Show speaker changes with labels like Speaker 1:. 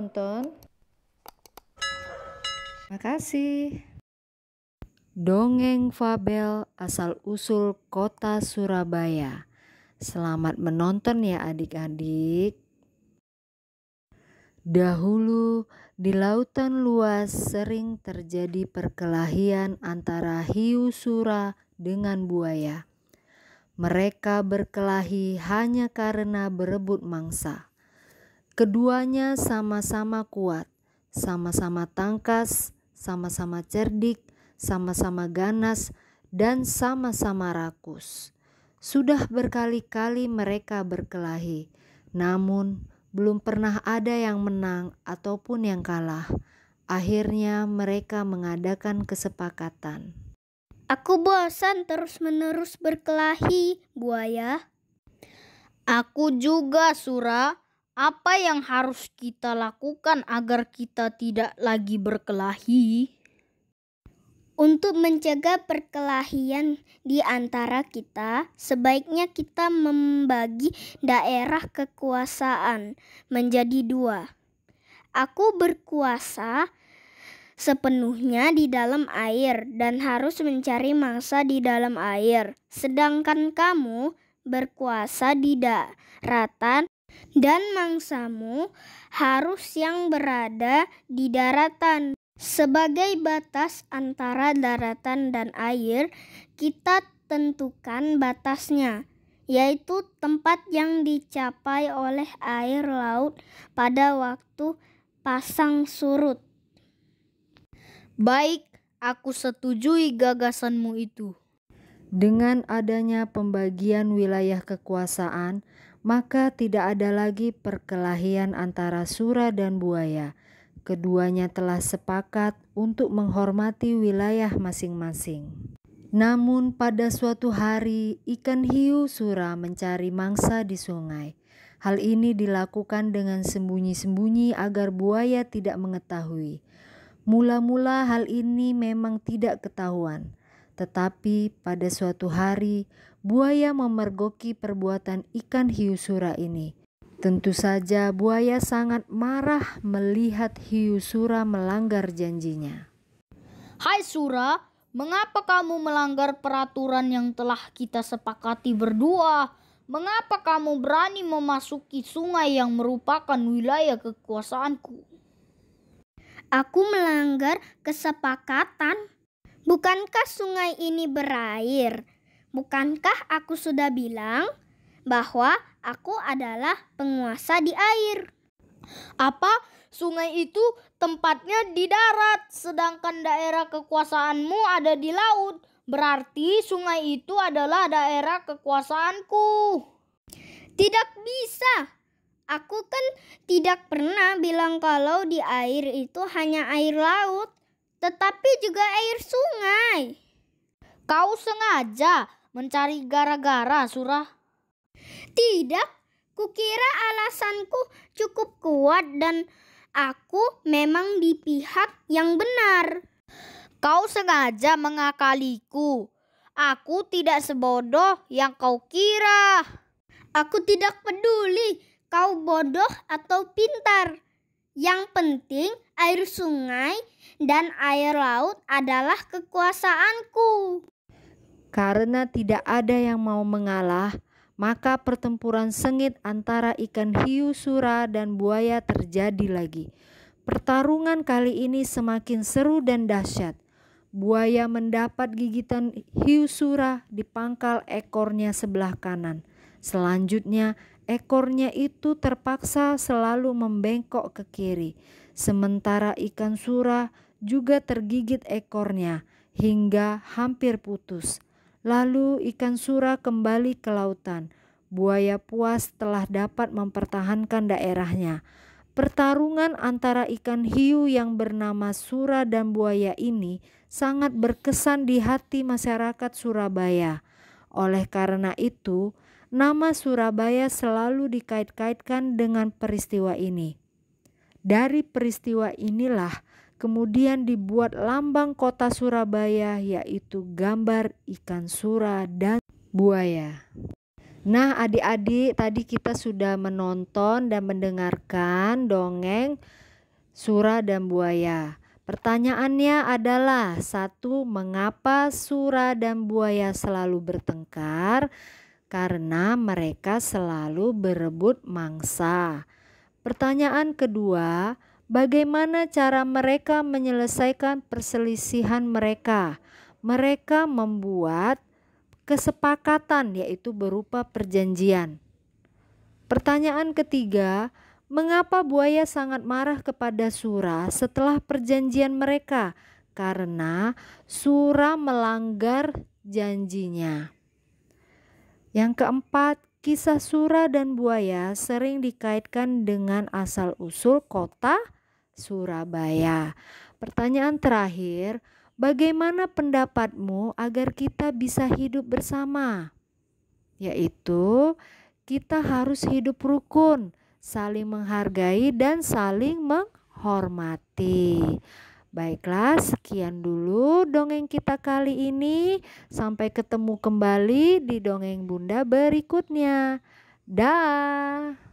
Speaker 1: menonton. Makasih. Dongeng Fabel Asal-usul Kota Surabaya. Selamat menonton ya adik-adik. Dahulu di lautan luas sering terjadi perkelahian antara hiu sura dengan buaya. Mereka berkelahi hanya karena berebut mangsa. Keduanya sama-sama kuat, sama-sama tangkas, sama-sama cerdik, sama-sama ganas, dan sama-sama rakus. Sudah berkali-kali mereka berkelahi, namun belum pernah ada yang menang ataupun yang kalah. Akhirnya mereka mengadakan kesepakatan.
Speaker 2: Aku bosan terus-menerus berkelahi, buaya.
Speaker 3: Aku juga, Sura. Apa yang harus kita lakukan agar kita tidak lagi berkelahi?
Speaker 2: Untuk mencegah perkelahian di antara kita, sebaiknya kita membagi daerah kekuasaan menjadi 2. Aku berkuasa sepenuhnya di dalam air dan harus mencari mangsa di dalam air. Sedangkan kamu berkuasa di daratan dan mangsamu harus yang berada di daratan. Sebagai batas antara daratan dan air, kita tentukan batasnya, yaitu tempat yang dicapai oleh air laut pada waktu pasang surut.
Speaker 3: Baik, aku setujui gagasanmu itu.
Speaker 1: Dengan adanya pembagian wilayah kekuasaan, maka tidak ada lagi perkelahian antara sura dan buaya. Keduanya telah sepakat untuk menghormati wilayah masing-masing. Namun pada suatu hari, ikan hiu sura mencari mangsa di sungai. Hal ini dilakukan dengan sembunyi-sembunyi agar buaya tidak mengetahui. Mula-mula hal ini memang tidak ketahuan. Tetapi pada suatu hari, buaya memergoki perbuatan ikan hiu sura ini. Tentu saja buaya sangat marah melihat hiu sura melanggar janjinya.
Speaker 3: Hai Sura, mengapa kamu melanggar peraturan yang telah kita sepakati berdua? Mengapa kamu berani memasuki sungai yang merupakan wilayah kekuasaanku?
Speaker 2: Aku melanggar kesepakatan. Bukankah sungai ini berair? Bukankah aku sudah bilang bahwa aku adalah penguasa di air?
Speaker 3: Apa? Sungai itu tempatnya di darat, sedangkan daerah kekuasaanmu ada di laut. Berarti sungai itu adalah daerah kekuasaanku.
Speaker 2: Tidak bisa. Aku kan tidak pernah bilang kalau di air itu hanya air laut, tetapi juga air sungai.
Speaker 3: Kau sengaja mencari gara-gara, Sura?
Speaker 2: Tidak, kukira alasanku cukup kuat dan aku memang di pihak yang benar.
Speaker 3: Kau sengaja mengakaliku. Aku tidak sebodoh yang kau kira.
Speaker 2: Aku tidak peduli kau bodoh atau pintar. Yang penting air sungai dan air laut adalah kekuasaanku.
Speaker 1: Karena tidak ada yang mau mengalah, maka pertempuran sengit antara ikan hiu sura dan buaya terjadi lagi. Pertarungan kali ini semakin seru dan dahsyat. Buaya mendapat gigitan hiu sura di pangkal ekornya sebelah kanan. Selanjutnya, ekornya itu terpaksa selalu membengkok ke kiri. Sementara ikan sura juga tergigit ekornya hingga hampir putus. Lalu ikan sura kembali ke lautan. Buaya puas telah dapat mempertahankan daerahnya. Pertarungan antara ikan hiu yang bernama sura dan buaya ini sangat berkesan di hati masyarakat Surabaya. Oleh karena itu, nama Surabaya selalu dikait-kaitkan dengan peristiwa ini. Dari peristiwa inilah kemudian dibuat lambang kota Surabaya, yaitu gambar ikan sura dan buaya. Nah adik-adik, tadi kita sudah menonton dan mendengarkan dongeng Sura dan buaya. Pertanyaannya adalah, 1. Mengapa sura dan buaya selalu bertengkar? Karena mereka selalu berebut mangsa. Pertanyaan kedua, bagaimana cara mereka menyelesaikan perselisihan mereka? Mereka membuat kesepakatan, yaitu berupa perjanjian. Pertanyaan ketiga, mengapa buaya sangat marah kepada sura setelah perjanjian mereka? Karena sura melanggar janjinya. Yang keempat, kisah sura dan buaya sering dikaitkan dengan asal-usul kota Surabaya. Pertanyaan terakhir, bagaimana pendapatmu agar kita bisa hidup bersama? Yaitu, kita harus hidup rukun, saling menghargai dan saling menghormati. Baiklah, sekian dulu dongeng kita kali ini. Sampai ketemu kembali di dongeng Bunda berikutnya. Dah.